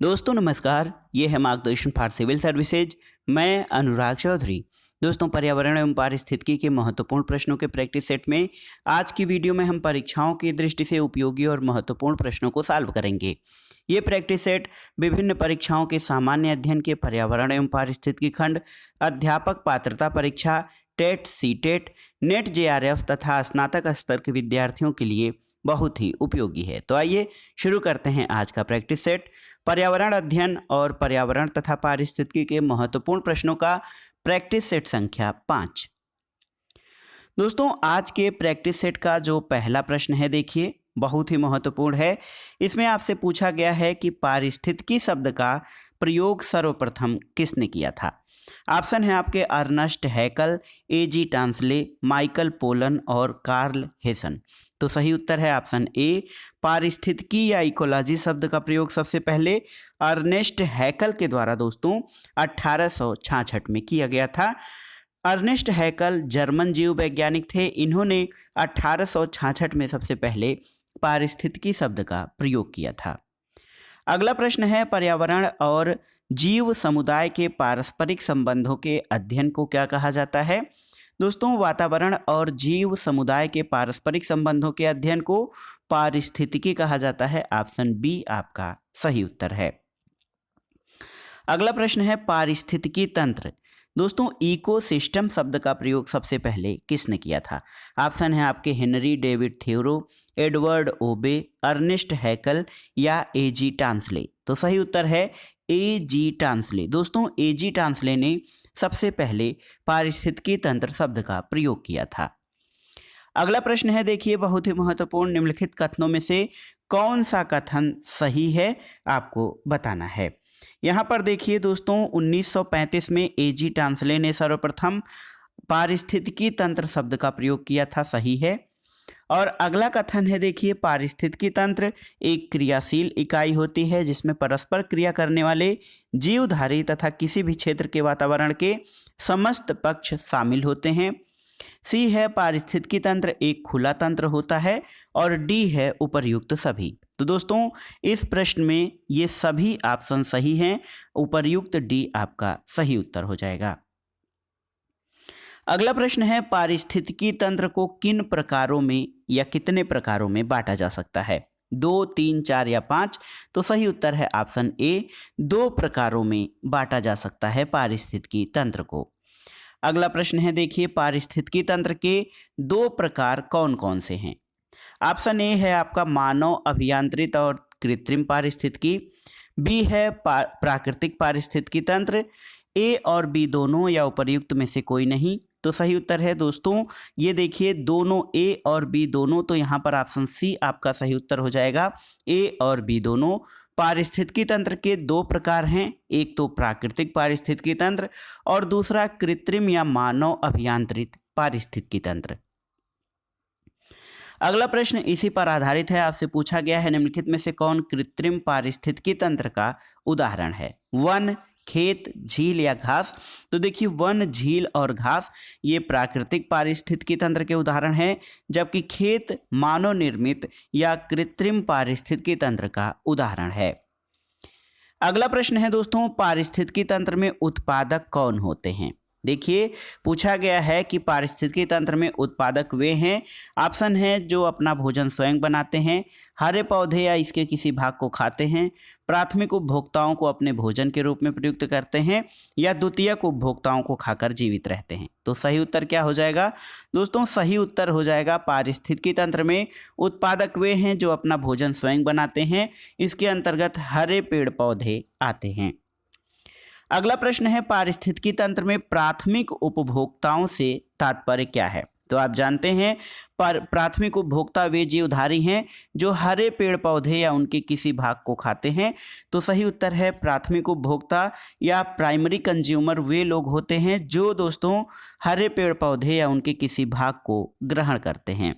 दोस्तों नमस्कार, ये है मार्गदर्शन फॉर सिविल सर्विसेज। मैं अनुराग चौधरी। दोस्तों, पर्यावरण एवं पारिस्थितिकी के महत्वपूर्ण प्रश्नों के प्रैक्टिस सेट में आज की वीडियो में हम परीक्षाओं की दृष्टि से उपयोगी और महत्वपूर्ण प्रश्नों को सॉल्व करेंगे। ये प्रैक्टिस सेट विभिन्न परीक्षाओं के सामान्य अध्ययन के पर्यावरण एवं पारिस्थितिकी खंड, अध्यापक पात्रता परीक्षा, टेट, सीटेट, नेट जेआरएफ तथा स्नातक स्तर के विद्यार्थियों के लिए बहुत ही उपयोगी है। तो आइए शुरू करते हैं आज का प्रैक्टिस सेट। पर्यावरण अध्ययन और पर्यावरण तथा पारिस्थितिकी के महत्वपूर्ण प्रश्नों का प्रैक्टिस सेट संख्या 5। दोस्तों, आज के प्रैक्टिस सेट का जो पहला प्रश्न है, देखिए बहुत ही महत्वपूर्ण है। इसमें आपसे पूछा गया है कि पारिस्थितिकी शब्द का प्रयोग सर्वप्रथम किसने किया था। ऑप्शन है आपके Ernst Haeckel, A G. Tansley, Michael Pollan और कार्ल हेसन। तो सही उत्तर है ऑप्शन ए। पारिस्थितिकी या इकोलॉजी शब्द का प्रयोग सबसे पहले अर्नेस्ट हैकल के द्वारा दोस्तों 1866 में किया गया था। अर्नेस्ट हैकल जर्मन जीव वैज्ञानिक थे। इन्होंने 1866 में सबसे पहले पारिस्थितिकी शब्द का प्रयोग किया था। अगला प्रश्न है, पर्यावरण और जीव समुदाय के पारस्परिक संबंधों के अध्ययन को क्या कहा जाता है। दोस्तों, वातावरण और जीव समुदाय के पारस्परिक संबंधों के अध्ययन को पारिस्थितिकी कहा जाता है। ऑप्शन बी आपका सही उत्तर है। अगला प्रश्न है, पारिस्थितिकी तंत्र। दोस्तों, इकोसिस्टम शब्द का प्रयोग सबसे पहले किसने किया था। ऑप्शन है आपके हेनरी डेविड थ्योरो, एडवर्ड ओबे, अर्नेस्ट हैकल या ए.जी. टांसले। तो सही उत्तर है ए.जी. टांसले। दोस्तों, ए.जी. टांसले ने सबसे पहले पारिस्थितिकी तंत्र शब्द का प्रयोग किया था। अगला प्रश्न है, देखिए बहुत ही महत्वपूर्ण, निम्नलिखित कथनों में से कौन सा कथन सही है आपको बताना है। यहाँ पर देखिए दोस्तों, 1935 में ए.जी. टांसले ने सर्वप्रथम पारिस्थितिकी तंत्र शब्द का प्रयोग किया था। सही है। और अगला कथन है, देखिए पारिस्थितिकी तंत्र एक क्रियाशील इकाई होती है जिसमें परस्पर क्रिया करने वाले जीवधारी तथा किसी भी क्षेत्र के वातावरण के समस्त पक्ष शामिल होते हैं। सी है, पारिस्थितिकी तंत्र एक खुला तंत्र होता है। और डी है, उपर्युक्त सभी। तो दोस्तों, इस प्रश्न में ये सभी ऑप्शन सही हैं। उपर्युक्त डी आपका सही उत्तर हो जाएगा। अगला प्रश्न है, पारिस्थितिकी तंत्र को किन प्रकारों में या कितने प्रकारों में बांटा जा सकता है। 2, 3, 4 या 5। तो सही उत्तर है ऑप्शन ए। 2 प्रकारों में बांटा जा सकता है पारिस्थितिकी तंत्र को। अगला प्रश्न है, देखिए पारिस्थितिकी तंत्र के 2 प्रकार कौन कौन से हैं। ऑप्शन ए है आपका मानव अभियांत्रित और कृत्रिम पारिस्थितिकी। बी है प्राकृतिक पारिस्थितिकी तंत्र। ए और बी दोनों या उपर्युक्त में से कोई नहीं। तो सही उत्तर है दोस्तों, ये देखिए दोनों, ए और बी दोनों। तो यहाँ पर ऑप्शन सी आपका सही उत्तर हो जाएगा। ए और बी दोनों। पारिस्थितिकी तंत्र के 2 प्रकार हैं, एक तो प्राकृतिक पारिस्थितिकी तंत्र और दूसरा कृत्रिम या मानव अभियांत्रित पारिस्थितिकी तंत्र। अगला प्रश्न इसी पर आधारित है। आपसे पूछा गया है, निम्नलिखित में से कौन कृत्रिम पारिस्थितिकी तंत्र का उदाहरण है। वन, खेत, झील या घास। तो देखिए वन, झील और घास ये प्राकृतिक पारिस्थितिकी तंत्र के उदाहरण हैं, जबकि खेत मानव निर्मित या कृत्रिम पारिस्थितिकी तंत्र का उदाहरण है। अगला प्रश्न है दोस्तों, पारिस्थितिकी तंत्र में उत्पादक कौन होते हैं। देखिए पूछा गया है कि पारिस्थितिकी तंत्र में उत्पादक वे हैं। ऑप्शन है जो अपना भोजन स्वयं बनाते हैं, हरे पौधे या इसके किसी भाग को खाते हैं, प्राथमिक उपभोक्ताओं को अपने भोजन के रूप में प्रयुक्त करते हैं या द्वितीयक उपभोक्ताओं को खाकर जीवित रहते हैं। तो सही उत्तर क्या हो जाएगा दोस्तों। सही उत्तर हो जाएगा पारिस्थितिकी तंत्र में उत्पादक वे हैं जो अपना भोजन स्वयं बनाते हैं। इसके अंतर्गत हरे पेड़ पौधे आते हैं। अगला प्रश्न है, पारिस्थितिकी तंत्र में प्राथमिक उपभोक्ताओं से तात्पर्य क्या है। तो आप जानते हैं प्राथमिक उपभोक्ता वे जीवधारी हैं जो हरे पेड़ पौधे या उनके किसी भाग को खाते हैं। तो सही उत्तर है प्राथमिक उपभोक्ता या प्राइमरी कंज्यूमर वे लोग होते हैं जो दोस्तों हरे पेड़ पौधे या उनके किसी भाग को ग्रहण करते हैं।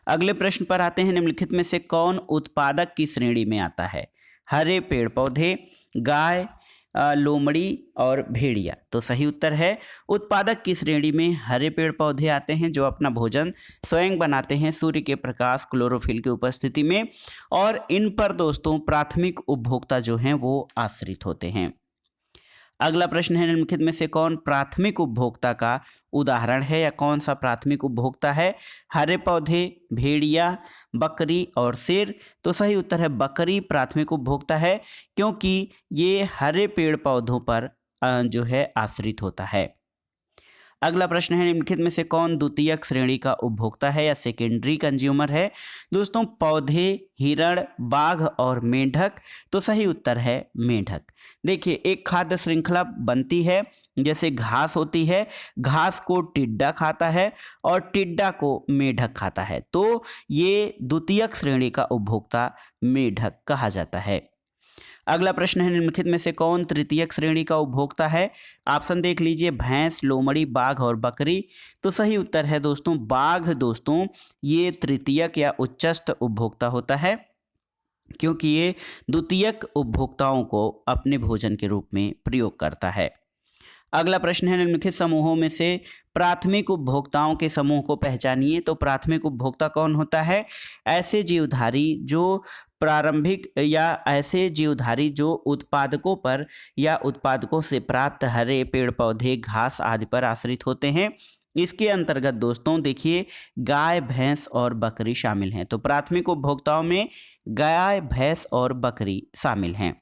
अगले प्रश्न पर आते हैं, निम्नलिखित में से कौन उत्पादक की श्रेणी में आता है। हरे पेड़ पौधे, गाय, लोमड़ी और भेड़िया। तो सही उत्तर है उत्पादक की श्रेणी में हरे पेड़ पौधे आते हैं जो अपना भोजन स्वयं बनाते हैं सूर्य के प्रकाश क्लोरोफिल की उपस्थिति में, और इन पर दोस्तों प्राथमिक उपभोक्ता जो हैं वो आश्रित होते हैं। अगला प्रश्न है, निम्नलिखित में से कौन प्राथमिक उपभोक्ता का उदाहरण है या कौन सा प्राथमिक उपभोक्ता है? हरे पौधे, भेड़िया, बकरी और शेर। तो सही उत्तर है बकरी प्राथमिक उपभोक्ता है, क्योंकि ये हरे पेड़ पौधों पर जो है आश्रित होता है। अगला प्रश्न है, निम्नलिखित में से कौन द्वितीयक श्रेणी का उपभोक्ता है या सेकेंडरी कंज्यूमर है? दोस्तों पौधे, हिरण, बाघ और मेंढक। तो सही उत्तर है मेंढक। देखिए एक खाद्य श्रृंखला बनती है, जैसे घास होती है, घास को टिड्डा खाता है और टिड्डा को मेंढक खाता है, तो ये द्वितीयक श्रेणी का उपभोक्ता मेंढक कहा जाता है। अगला प्रश्न है, निम्नलिखित में से कौन तृतीयक श्रेणी का उपभोक्ता है? ऑप्शन देख लीजिए, भैंस, लोमड़ी, बाघ और बकरी। तो सही उत्तर है दोस्तों बाघ। दोस्तों ये तृतीयक या उच्चस्थ उपभोक्ता होता है, क्योंकि ये द्वितीयक उपभोक्ताओं को अपने भोजन के रूप में प्रयोग करता है। अगला प्रश्न है, निम्नलिखित समूहों में से प्राथमिक उपभोक्ताओं के समूह को पहचानिए। तो प्राथमिक उपभोक्ता कौन होता है? ऐसे जीवधारी जो प्रारंभिक या ऐसे जीवधारी जो उत्पादकों पर या उत्पादकों से प्राप्त हरे पेड़ पौधे, घास आदि पर आश्रित होते हैं। इसके अंतर्गत दोस्तों देखिए गाय, भैंस और बकरी शामिल हैं। तो प्राथमिक उपभोक्ताओं में गाय, भैंस और बकरी शामिल हैं।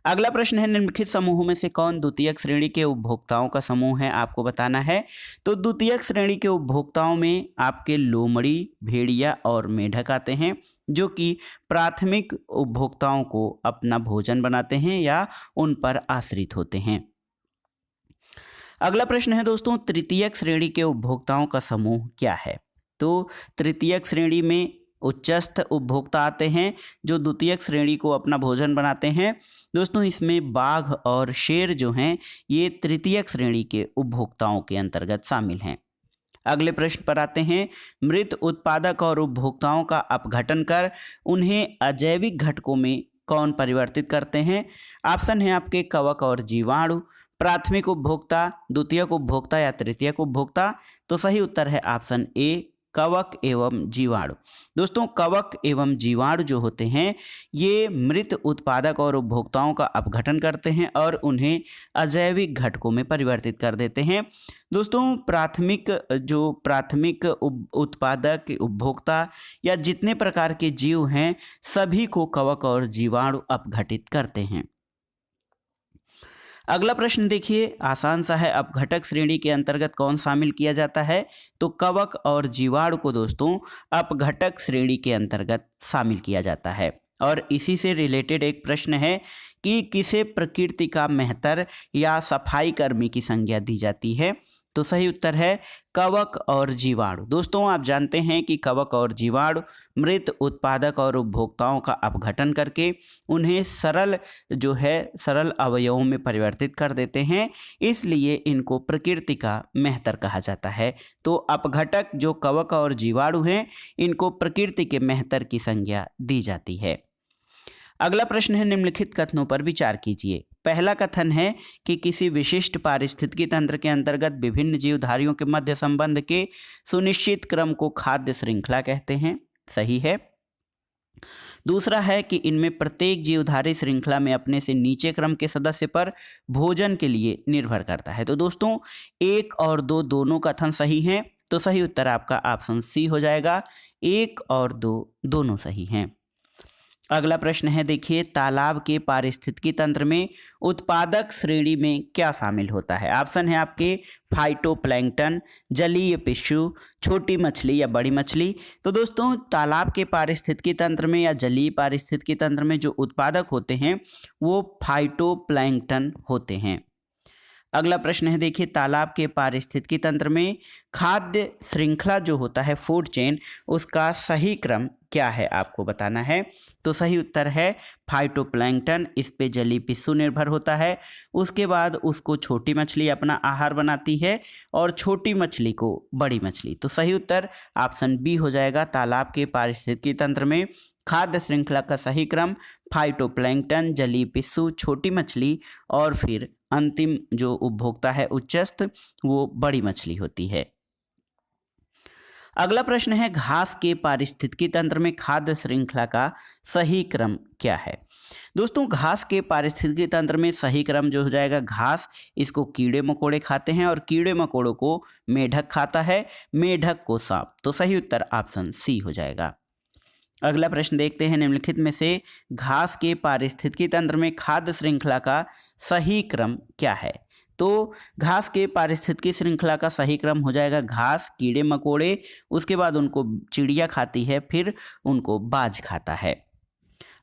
अगला प्रश्न है, निम्नलिखित समूहों में से कौन द्वितीयक श्रेणी के उपभोक्ताओं का समूह है? आपको बताना है। तो द्वितीयक श्रेणी के उपभोक्ताओं में आपके लोमड़ी, भेड़िया और मेंढक आते हैं, जो कि प्राथमिक उपभोक्ताओं को अपना भोजन बनाते हैं या उन पर आश्रित होते हैं। अगला प्रश्न है दोस्तों, तृतीयक श्रेणी के उपभोक्ताओं का समूह क्या है? तो तृतीयक श्रेणी में उच्चस्थ उपभोक्ता आते हैं जो द्वितीयक श्रेणी को अपना भोजन बनाते हैं। दोस्तों इसमें बाघ और शेर जो हैं ये तृतीयक श्रेणी के उपभोक्ताओं के अंतर्गत शामिल हैं। अगले प्रश्न पर आते हैं, मृत उत्पादक और उपभोक्ताओं का अपघटन कर उन्हें अजैविक घटकों में कौन परिवर्तित करते हैं? ऑप्शन है आपके कवक और जीवाणु, प्राथमिक उपभोक्ता, द्वितीयक उपभोक्ता या तृतीयक उपभोक्ता। तो सही उत्तर है ऑप्शन ए, कवक एवं जीवाणु। दोस्तों कवक एवं जीवाणु जो होते हैं ये मृत उत्पादक और उपभोक्ताओं का अपघटन करते हैं और उन्हें अजैविक घटकों में परिवर्तित कर देते हैं। दोस्तों प्राथमिक उत्पादक, उपभोक्ता या जितने प्रकार के जीव हैं सभी को कवक और जीवाणु अपघटित करते हैं। अगला प्रश्न देखिए आसान सा है, अपघटक श्रेणी के अंतर्गत कौन शामिल किया जाता है? तो कवक और जीवाणु को दोस्तों अपघटक श्रेणी के अंतर्गत शामिल किया जाता है। और इसी से रिलेटेड एक प्रश्न है कि किसे प्रकृति का मेहतर या सफाई कर्मी की संज्ञा दी जाती है? तो सही उत्तर है कवक और जीवाणु। दोस्तों आप जानते हैं कि कवक और जीवाणु मृत उत्पादक और उपभोक्ताओं का अपघटन करके उन्हें सरल अवयवों में परिवर्तित कर देते हैं, इसलिए इनको प्रकृति का मेहतर कहा जाता है। तो अपघटक जो कवक और जीवाणु हैं इनको प्रकृति के मेहतर की संज्ञा दी जाती है। अगला प्रश्न है, निम्नलिखित कथनों पर विचार कीजिए। पहला कथन है कि किसी विशिष्ट पारिस्थितिकी तंत्र के अंतर्गत विभिन्न जीवधारियों के मध्य संबंध के सुनिश्चित क्रम को खाद्य श्रृंखला कहते हैं। सही है। दूसरा है कि इनमें प्रत्येक जीवधारी श्रृंखला में अपने से नीचे क्रम के सदस्य पर भोजन के लिए निर्भर करता है। तो दोस्तों 1 और 2 दोनों कथन सही हैं, तो सही उत्तर आपका ऑप्शन सी हो जाएगा। 1 और 2 दोनों सही हैं। अगला प्रश्न है देखिए, तालाब के पारिस्थितिकी तंत्र में उत्पादक श्रेणी में क्या शामिल होता है? ऑप्शन है आपके फाइटोप्लैंक्टन, जलीय पिस्सू, छोटी मछली या बड़ी मछली। तो दोस्तों तालाब के पारिस्थितिकी तंत्र में या जलीय पारिस्थितिकी तंत्र में जो उत्पादक होते हैं वो फाइटोप्लैंक्टन होते हैं। अगला प्रश्न है देखिए, तालाब के पारिस्थितिकी तंत्र में खाद्य श्रृंखला जो होता है फूड चेन, उसका सही क्रम क्या है आपको बताना है। तो सही उत्तर है फाइटोप्लैंक्टन, इस पे जलीय पिस्सू निर्भर होता है। उसके बाद उसको छोटी मछली अपना आहार बनाती है और छोटी मछली को बड़ी मछली। तो सही उत्तर ऑप्शन बी हो जाएगा। तालाब के पारिस्थितिकी तंत्र में खाद्य श्रृंखला का सही क्रम फाइटोप्लैंक्टन, जलीय पिस्सू, छोटी मछली और फिर अंतिम जो उपभोक्ता है उच्चस्थ, वो बड़ी मछली होती है। अगला प्रश्न है, घास के पारिस्थितिकी तंत्र में खाद्य श्रृंखला का सही क्रम क्या है? दोस्तों, घास के पारिस्थितिकी तंत्र में सही क्रम जो हो जाएगा, घास इसको कीड़े मकोड़े खाते हैं और कीड़े मकोड़ों को मेढक खाता है, मेढक को सांप। तो सही उत्तर ऑप्शन सी हो जाएगा। अगला प्रश्न देखते हैं, निम्नलिखित में से घास के पारिस्थितिकी तंत्र में खाद्य श्रृंखला का सही क्रम क्या है? तो घास के पारिस्थितिकी श्रृंखला का सही क्रम हो जाएगा, घास, कीड़े मकोड़े, उसके बाद उनको चिड़िया खाती है, फिर उनको बाज खाता है।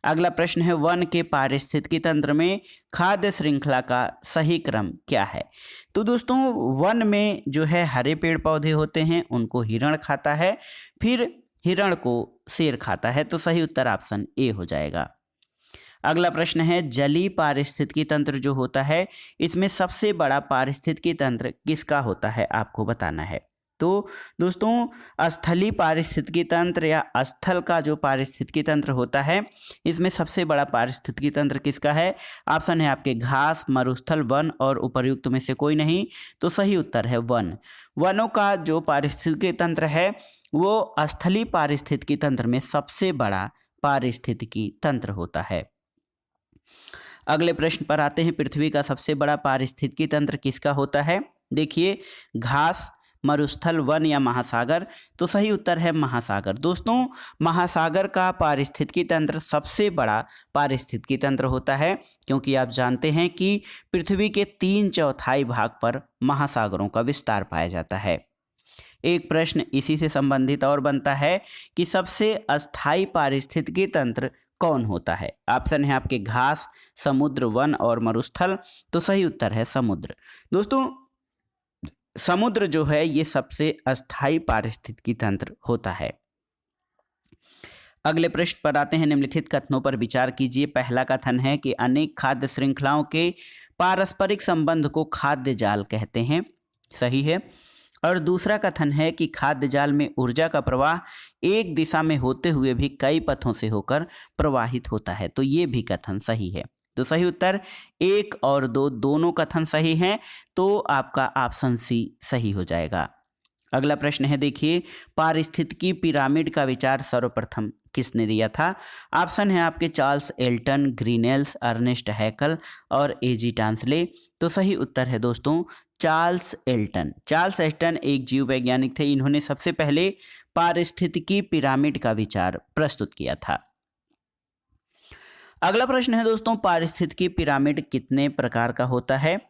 अगला प्रश्न है, वन के पारिस्थितिकी तंत्र में खाद्य श्रृंखला का सही क्रम क्या है? तो दोस्तों, वन में जो है हरे पेड़ पौधे होते हैं, उनको हिरण खाता है, फिर हिरण को शेर खाता है। तो सही उत्तर ऑप्शन ए हो जाएगा। अगला प्रश्न है, जलीय पारिस्थितिकी तंत्र जो होता है, इसमें सबसे बड़ा पारिस्थितिकी तंत्र किसका होता है, आपको बताना है। तो दोस्तों, स्थलीय पारिस्थितिकी तंत्र या स्थल का जो पारिस्थितिकी तंत्र होता है, इसमें सबसे बड़ा पारिस्थितिकी तंत्र किसका है? ऑप्शन है आपके घास, मरुस्थल, वन और उपर्युक्त में से कोई नहीं। तो सही उत्तर है वन। वनों का जो पारिस्थितिकी तंत्र है वो स्थलीय पारिस्थितिकी तंत्र में सबसे बड़ा पारिस्थितिकी तंत्र होता है। अगले प्रश्न पर आते हैं, पृथ्वी का सबसे बड़ा पारिस्थितिकी तंत्र किसका होता है? देखिए, घास, मरुस्थल, वन या महासागर। तो सही उत्तर है महासागर। दोस्तों, महासागर का पारिस्थितिकी तंत्र सबसे बड़ा पारिस्थितिकी तंत्र होता है, क्योंकि आप जानते हैं कि पृथ्वी के 3/4 भाग पर महासागरों का विस्तार पाया जाता है। एक प्रश्न इसी से संबंधित और बनता है कि सबसे अस्थायी पारिस्थितिकी तंत्र कौन होता है? ऑप्शन है आपके घास, समुद्र, वन और मरुस्थल। तो सही उत्तर है समुद्र। दोस्तों, समुद्र जो है ये सबसे अस्थायी पारिस्थितिकी तंत्र होता है। अगले प्रश्न पर आते हैं, निम्नलिखित कथनों पर विचार कीजिए। पहला कथन है कि अनेक खाद्य श्रृंखलाओं के पारस्परिक संबंध को खाद्य जाल कहते हैं, सही है। और दूसरा कथन है कि खाद्य जाल में ऊर्जा का प्रवाह एक दिशा में होते हुए भी कई पथों से होकर प्रवाहित होता है। तो ये भी कथन सही है। तो सही उत्तर 1 और 2 दोनों कथन सही हैं। तो आपका ऑप्शन सी सही हो जाएगा। अगला प्रश्न है, देखिए, पारिस्थितिकी पिरामिड का विचार सर्वप्रथम किसने दिया था? ऑप्शन है आपके चार्ल्स एल्टन, ग्रीनेल्स, अर्नेस्ट हैकल और एजी टांसले। तो सही उत्तर है दोस्तों चार्ल्स एल्टन। चार्ल्स एल्टन एक जीव वैज्ञानिक थे, इन्होंने सबसे पहले पारिस्थितिकी पिरामिड का विचार प्रस्तुत किया था। अगला प्रश्न है दोस्तों, पारिस्थितिकी पिरामिड कितने प्रकार का होता है?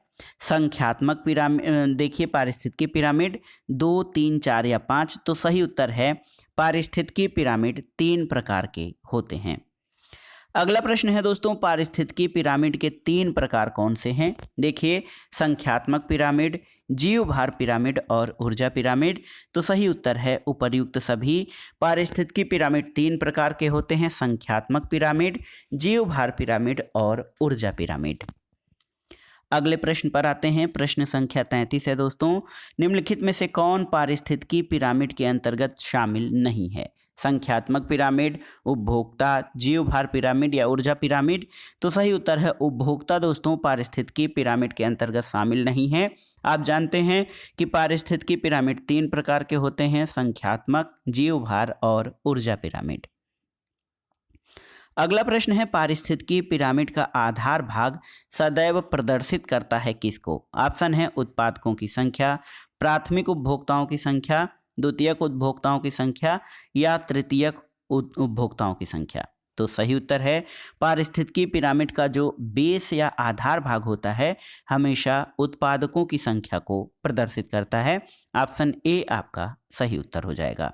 संख्यात्मक पिरामिड। देखिए, पारिस्थितिकी पिरामिड 2, 3, 4 या 5। तो सही उत्तर है पारिस्थितिकी पिरामिड 3 प्रकार के होते हैं। अगला प्रश्न है दोस्तों, पारिस्थितिकी पिरामिड के 3 प्रकार कौन से हैं? देखिए, संख्यात्मक पिरामिड, जीवभार पिरामिड और ऊर्जा पिरामिड। तो सही उत्तर है उपर्युक्त सभी। पारिस्थितिकी पिरामिड 3 प्रकार के होते हैं, संख्यात्मक पिरामिड, जीवभार पिरामिड और ऊर्जा पिरामिड। अगले प्रश्न पर आते हैं, प्रश्न संख्या 33 है दोस्तों। निम्नलिखित में से कौन पारिस्थितिकी पिरामिड के अंतर्गत शामिल नहीं है? संख्यात्मक पिरामिड, उपभोक्ता, जीवभार पिरामिड या ऊर्जा पिरामिड। तो सही उत्तर है उपभोक्ता दोस्तों पारिस्थितिकी पिरामिड के अंतर्गत शामिल नहीं है। आप जानते हैं कि पारिस्थितिकी पिरामिड 3 प्रकार के होते हैं, संख्यात्मक, जीवभार और ऊर्जा पिरामिड। अगला प्रश्न है, पारिस्थितिकी पिरामिड का आधार भाग सदैव प्रदर्शित करता है किसको? ऑप्शन है उत्पादकों की संख्या, प्राथमिक उपभोक्ताओं की संख्या, द्वितीयक उपभोक्ताओं की संख्या या तृतीयक उपभोक्ताओं की संख्या। तो सही उत्तर है पारिस्थितिकी पिरामिड का जो बेस या आधार भाग होता है हमेशा उत्पादकों की संख्या को प्रदर्शित करता है। ऑप्शन ए आपका सही उत्तर हो जाएगा।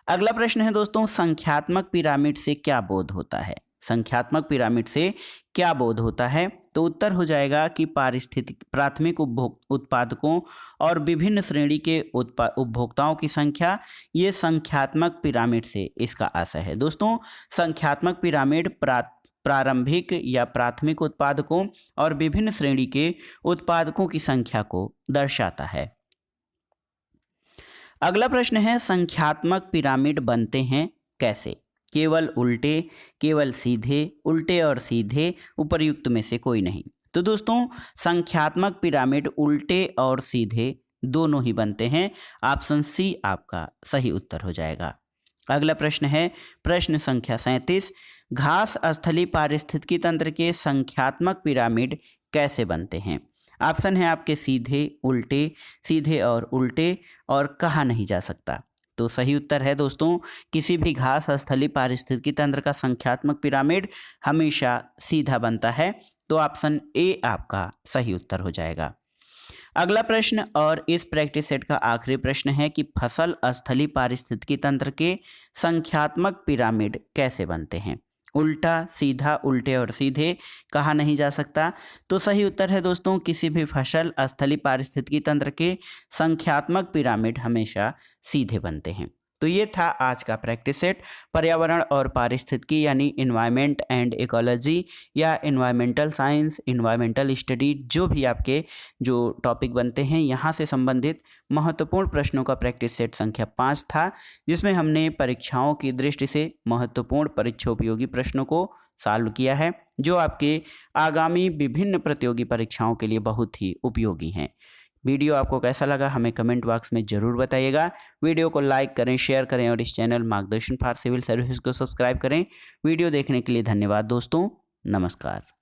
अगला प्रश्न है दोस्तों, संख्यात्मक पिरामिड से क्या बोध होता है? संख्यात्मक पिरामिड से क्या बोध होता है? तो उत्तर हो जाएगा कि पारिस्थितिक प्राथमिक उत्पादकों और विभिन्न श्रेणी के उपभोक्ताओं की संख्या, ये संख्यात्मक पिरामिड से इसका आशय है। दोस्तों, संख्यात्मक पिरामिड प्रारंभिक या प्राथमिक उत्पादकों और विभिन्न श्रेणी के उत्पादकों की संख्या को दर्शाता है। अगला प्रश्न है, संख्यात्मक पिरामिड बनते हैं कैसे? केवल उल्टे, केवल सीधे, उल्टे और सीधे, उपर्युक्त में से कोई नहीं। तो दोस्तों, संख्यात्मक पिरामिड उल्टे और सीधे दोनों ही बनते हैं। ऑप्शन सी आपका सही उत्तर हो जाएगा। अगला प्रश्न है प्रश्न संख्या 37, घास स्थलीय पारिस्थितिकी तंत्र के संख्यात्मक पिरामिड कैसे बनते हैं? ऑप्शन है आपके सीधे, उल्टे, सीधे और उल्टे, और कहा नहीं जा सकता। तो सही उत्तर है दोस्तों, किसी भी घास स्थलीय पारिस्थितिकी तंत्र का संख्यात्मक पिरामिड हमेशा सीधा बनता है। तो ऑप्शन ए आपका सही उत्तर हो जाएगा। अगला प्रश्न और इस प्रैक्टिस सेट का आखिरी प्रश्न है कि फसल स्थलीय पारिस्थितिकी तंत्र के संख्यात्मक पिरामिड कैसे बनते हैं? उल्टा, सीधा, उल्टे और सीधे, कहा नहीं जा सकता। तो सही उत्तर है दोस्तों, किसी भी फसल स्थलीय पारिस्थितिकी तंत्र के संख्यात्मक पिरामिड हमेशा सीधे बनते हैं। तो ये था आज का प्रैक्टिस सेट। पर्यावरण और पारिस्थितिकी यानी इन्वायरमेंट एंड इकोलॉजी या इन्वायरमेंटल साइंस, इन्वायरमेंटल स्टडी, जो भी आपके जो टॉपिक बनते हैं, यहाँ से संबंधित महत्वपूर्ण प्रश्नों का प्रैक्टिस सेट संख्या 5 था, जिसमें हमने परीक्षाओं की दृष्टि से महत्वपूर्ण परीक्षा उपयोगी प्रश्नों को सॉल्व किया है, जो आपके आगामी विभिन्न प्रतियोगी परीक्षाओं के लिए बहुत ही उपयोगी हैं। वीडियो आपको कैसा लगा हमें कमेंट बॉक्स में ज़रूर बताइएगा। वीडियो को लाइक करें, शेयर करें और इस चैनल मार्गदर्शन फॉर सिविल सर्विस को सब्सक्राइब करें। वीडियो देखने के लिए धन्यवाद दोस्तों। नमस्कार।